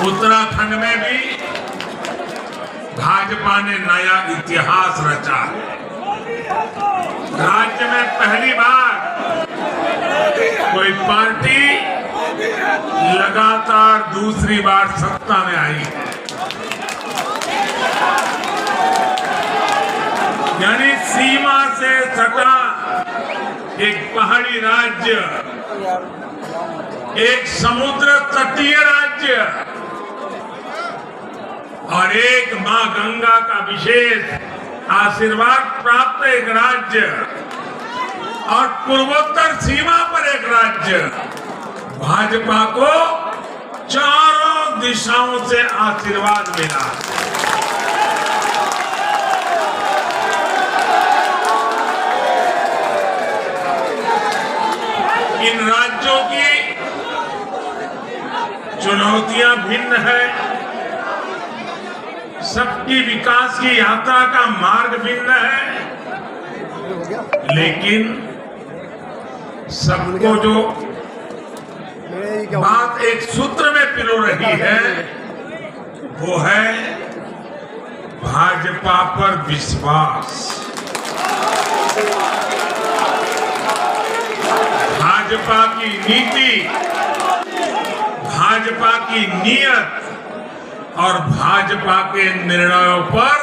उत्तराखंड में भी भाजपा ने नया इतिहास रचा है। राज्य में पहली बार कोई पार्टी लगातार दूसरी बार सत्ता में आई है। यानी सीमा से सटा एक पहाड़ी राज्य, एक समुद्र तटीय राज्य और एक मां गंगा का विशेष आशीर्वाद प्राप्त एक राज्य और पूर्वोत्तर सीमा पर एक राज्य, भाजपा को चारों दिशाओं से आशीर्वाद मिला। इन राज्यों की चुनौतियां भिन्न है, सबकी विकास की यात्रा का मार्ग भिन्न है, लेकिन सबको जो बात एक सूत्र में पिरो रही है वो है भाजपा पर विश्वास। भाजपा की नीति, भाजपा की नीयत और भाजपा के निर्णयों पर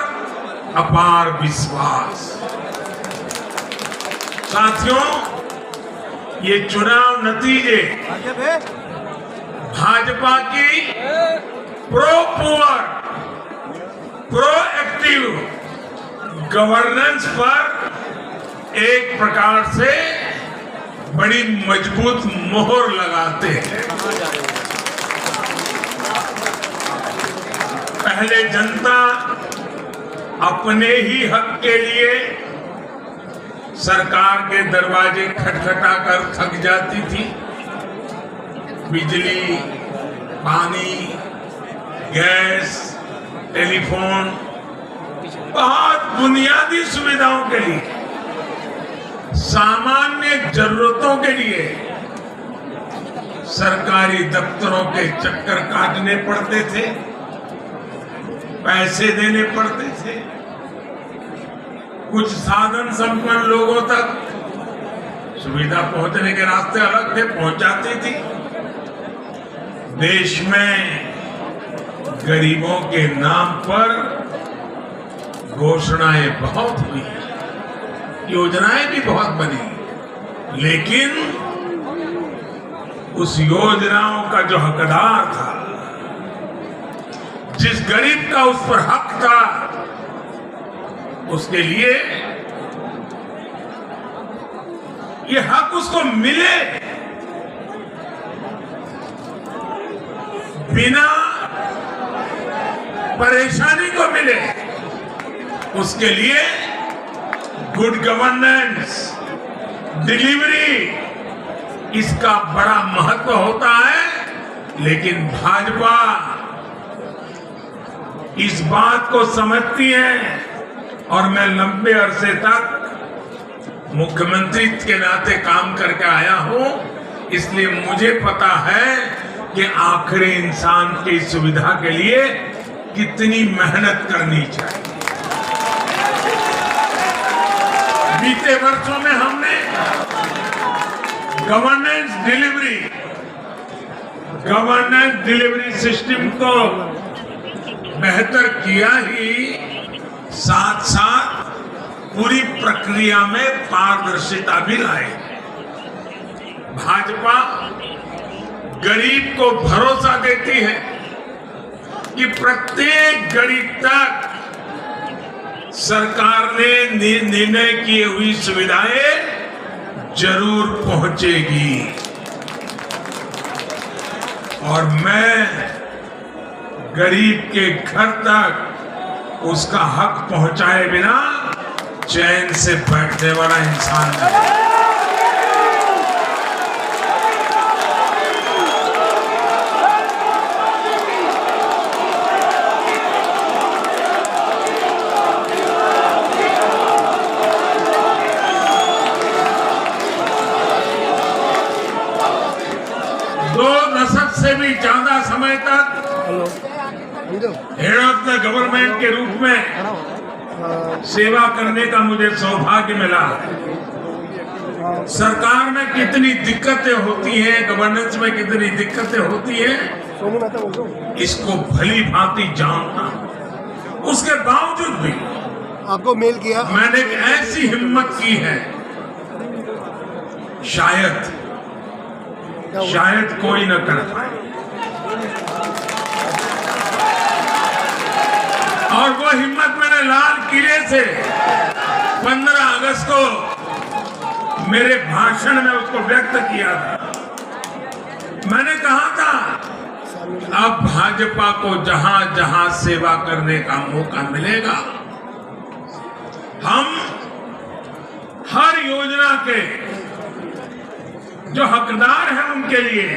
अपार विश्वास। साथियों, ये चुनाव नतीजे भाजपा की pro poor, pro active governance पर एक प्रकार से बड़ी मजबूत मोहर लगाते हैं। पहले जनता अपने ही हक के लिए सरकार के दरवाजे खटखटाकर थक जाती थी। बिजली, पानी, गैस, टेलीफोन, बहुत बुनियादी सुविधाओं के लिए, सामान्य जरूरतों के लिए सरकारी दफ्तरों के चक्कर काटने पड़ते थे, पैसे देने पड़ते थे। कुछ साधन संपन्न लोगों तक सुविधा पहुंचने के रास्ते अलग थे, पहुंचाती थी। देश में गरीबों के नाम पर घोषणाएं बहुत हुई, योजनाएं भी बहुत बनी, लेकिन उस योजनाओं का जो हकदार था, जिस गरीब का उस पर हक था, उसके लिए ये हक उसको मिले बिना परेशानी को मिले, उसके लिए गुड गवर्नेंस, डिलीवरी, इसका बड़ा महत्व होता है। लेकिन भाजपा इस बात को समझती है और मैं लंबे अरसे तक मुख्यमंत्री के नाते काम करके आया हूं, इसलिए मुझे पता है कि आखिरी इंसान की सुविधा के लिए कितनी मेहनत करनी चाहिए। बीते वर्षों में हमने गवर्नेंस डिलीवरी सिस्टम को बेहतर किया ही, साथ साथ पूरी प्रक्रिया में पारदर्शिता भी लाए। भाजपा गरीब को भरोसा देती है कि प्रत्येक गरीब तक सरकार ने निर्णय की हुई सुविधाएं जरूर पहुंचेगी। और मैं गरीब के घर तक उसका हक पहुंचाए बिना चैन से बैठने वाला इंसान नहीं। दो दशक से भी ज्यादा समय तक हेड ऑफ द गवर्नमेंट के रूप में सेवा करने का मुझे सौभाग्य मिला। सरकार में कितनी दिक्कतें होती हैं, गवर्नेंस में कितनी दिक्कतें होती हैं, इसको भली भांति जानता हूं। उसके बावजूद भी आपको मेल किया, मैंने एक ऐसी हिम्मत की है, शायद कोई न कर पाए। और वो हिम्मत मैंने लाल किले से 15 अगस्त को मेरे भाषण में उसको व्यक्त किया था। मैंने कहा था अब भाजपा को जहां जहां सेवा करने का मौका मिलेगा, हम हर योजना के जो हकदार हैं उनके लिए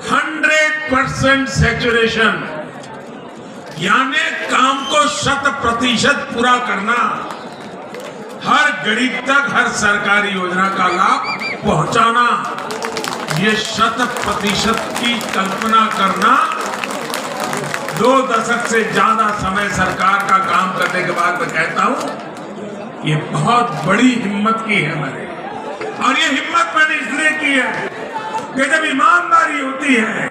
100% सैचुरेशन, यानी काम को 100% पूरा करना, हर गरीब तक हर सरकारी योजना का लाभ पहुंचाना, ये 100% की कल्पना करना 2 दशक से ज्यादा समय सरकार का काम करने के बाद मैं कहता हूं ये बहुत बड़ी हिम्मत की है मैंने। और ये हिम्मत मैंने इसलिए की है कि जब ईमानदारी होती है,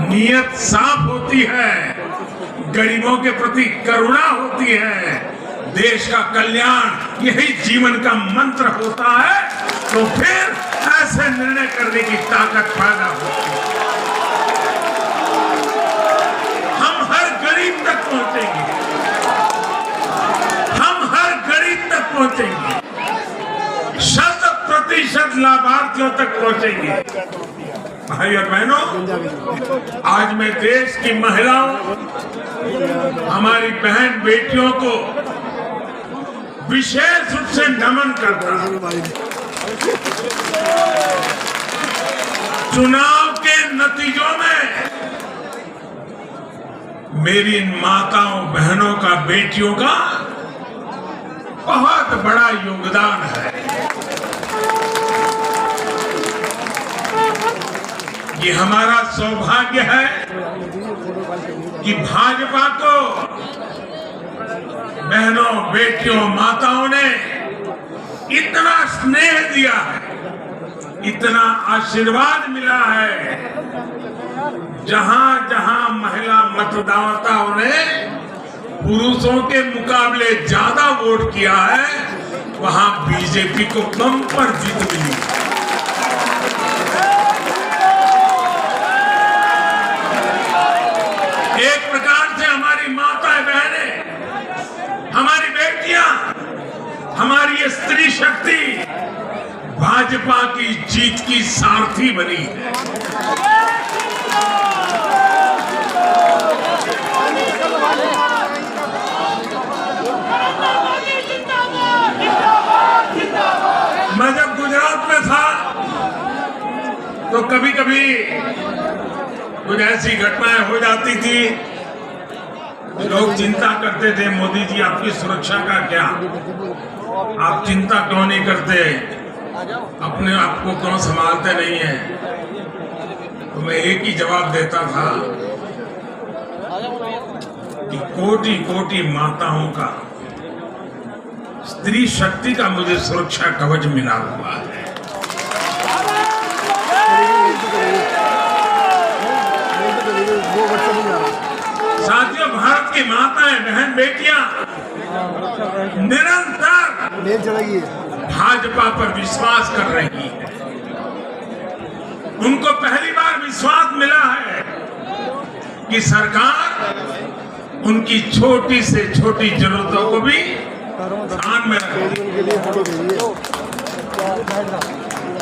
नीयत साफ होती है, गरीबों के प्रति करुणा होती है, देश का कल्याण यही जीवन का मंत्र होता है, तो फिर ऐसे निर्णय करने की ताकत पैदा होती है। हम हर गरीब तक पहुंचेंगे, हम हर गरीब तक पहुंचेंगे, 100% लाभार्थियों तक पहुंचेंगे। भाई और बहनों, आज मैं देश की महिलाओं, हमारी बहन बेटियों को विशेष रूप से नमन करता हूं। चुनाव के नतीजों में मेरी इन माताओं बहनों का, बेटियों का बहुत बड़ा योगदान है। ये हमारा सौभाग्य है कि भाजपा को बहनों, बेटियों, माताओं ने इतना स्नेह दिया है, इतना आशीर्वाद मिला है। जहां जहां महिला मतदाताओं ने पुरुषों के मुकाबले ज्यादा वोट किया है, वहां बीजेपी को बम्पर जीत मिली। एक प्रकार से हमारी माताएं, बहनें, हमारी बेटियां, हमारी ये स्त्री शक्ति भाजपा की जीत की सारथी बनी है। मैं जब गुजरात में था तो कभी कभी कुछ ऐसी घटनाएं हो जाती थी, लोग चिंता करते थे, मोदी जी आपकी सुरक्षा का क्या, आप चिंता क्यों नहीं करते, अपने आप को क्यों संभालते नहीं हैं। तो मैं एक ही जवाब देता था कि कोटि कोटि माताओं का, स्त्री शक्ति का मुझे सुरक्षा कवच मिला हुआ है। साथियों, भारत की माताएं, बहन, बेटियां निरंतर भाजपा पर विश्वास कर रही है। उनको पहली बार विश्वास मिला है कि सरकार उनकी छोटी से छोटी जरूरतों को भी ध्यान में रखेगी।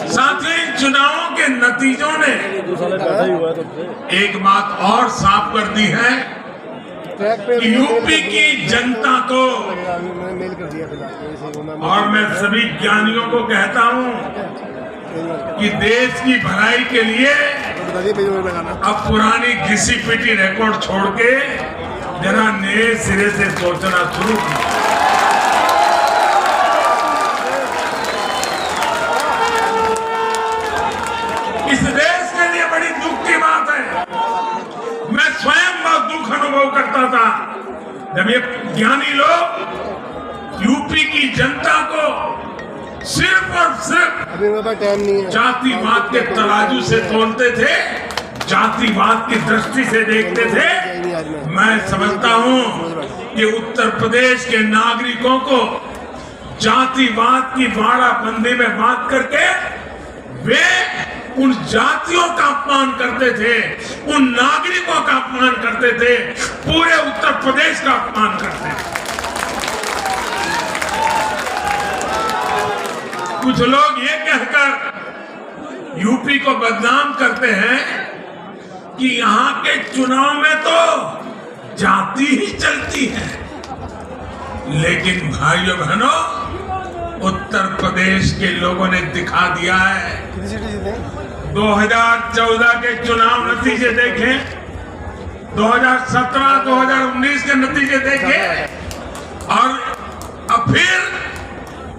साथियों, इन चुनावों के नतीजों ने एक बात और साफ कर दी है कि यूपी की जनता को, और मैं सभी ज्ञानियों को कहता हूं कि देश की भलाई के लिए अब पुरानी घिसी पिटी रिकॉर्ड छोड़ के जरा नए सिरे से सोचना शुरू किया। इस देश के लिए बड़ी दुख की बात है, मैं स्वयं अनुभव करता था जब ये ज्ञानी लोग यूपी की जनता को सिर्फ और सिर्फ अभी मेरे पास टाइम नहीं है। जातिवाद के तराजू से तोलते थे, जातिवाद की दृष्टि से देखते थे। मैं समझता हूं कि उत्तर प्रदेश के नागरिकों को जातिवाद की वाड़ाबंदी में बात करके वे उन जातियों का अपमान करते थे, उन नागरिकों का अपमान करते थे, पूरे उत्तर प्रदेश का अपमान करते थे। कुछ लोग ये कहकर यूपी को बदनाम करते हैं कि यहां के चुनाव में तो जाति ही चलती है, लेकिन भाइयों बहनों, उत्तर प्रदेश के लोगों ने दिखा दिया है। 2014 के चुनाव नतीजे देखें, 2017-2019 के नतीजे देखें, और अब फिर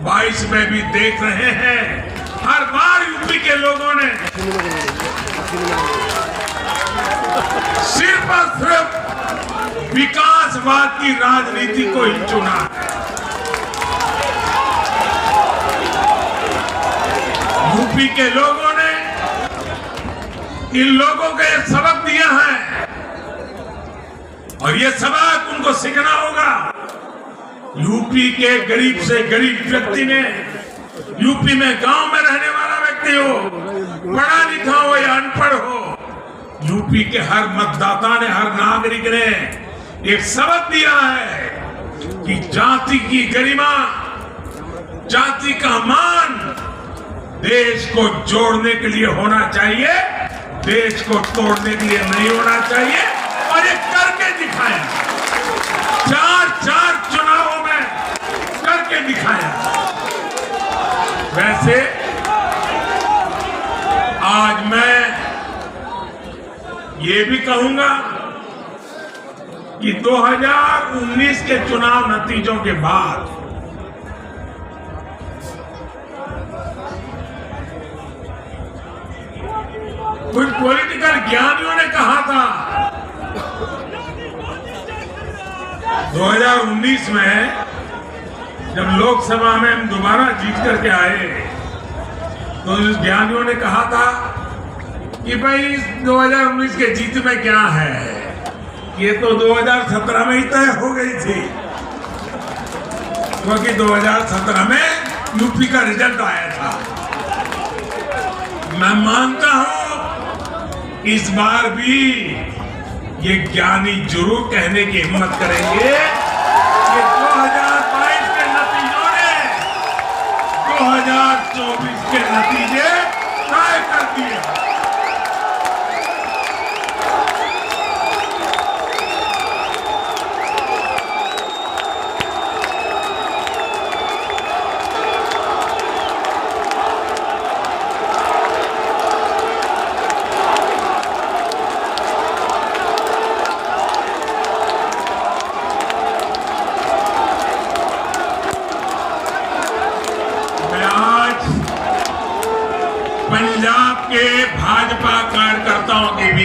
22 में भी देख रहे हैं। हर बार यूपी के लोगों ने सिर्फ और सिर्फ विकासवाद की राजनीति को ही चुना है। यूपी के लोगों ने इन लोगों को ये सबक दिया है और ये सबक उनको सीखना होगा। यूपी के गरीब से गरीब व्यक्ति ने, यूपी में गांव में रहने वाला व्यक्ति हो, पढ़ा लिखा हो या अनपढ़ हो, यूपी के हर मतदाता ने, हर नागरिक ने एक सबक दिया है कि जाति की गरिमा, जाति का मान देश को जोड़ने के लिए होना चाहिए, देश को तोड़ने के लिए नहीं होना चाहिए। और ये करके दिखाया, 4 चुनावों में करके दिखाया। वैसे आज मैं ये भी कहूंगा कि 2019 के चुनाव नतीजों के बाद कुछ पॉलिटिकल ज्ञानियों ने कहा था 2019 में जब लोकसभा में हम दोबारा जीत करके आए, तो उस ज्ञानियों ने कहा था कि भाई 2019 के जीत में क्या है, ये तो 2017 में ही तय हो गई थी, क्योंकि 2017 में यूपी का रिजल्ट आया था। मैं मानता हूं इस बार भी ये ज्ञानी जरूर कहने की हिम्मत करेंगे कि 2022 के नतीजों ने 2024 के नतीजे तय कर दिए।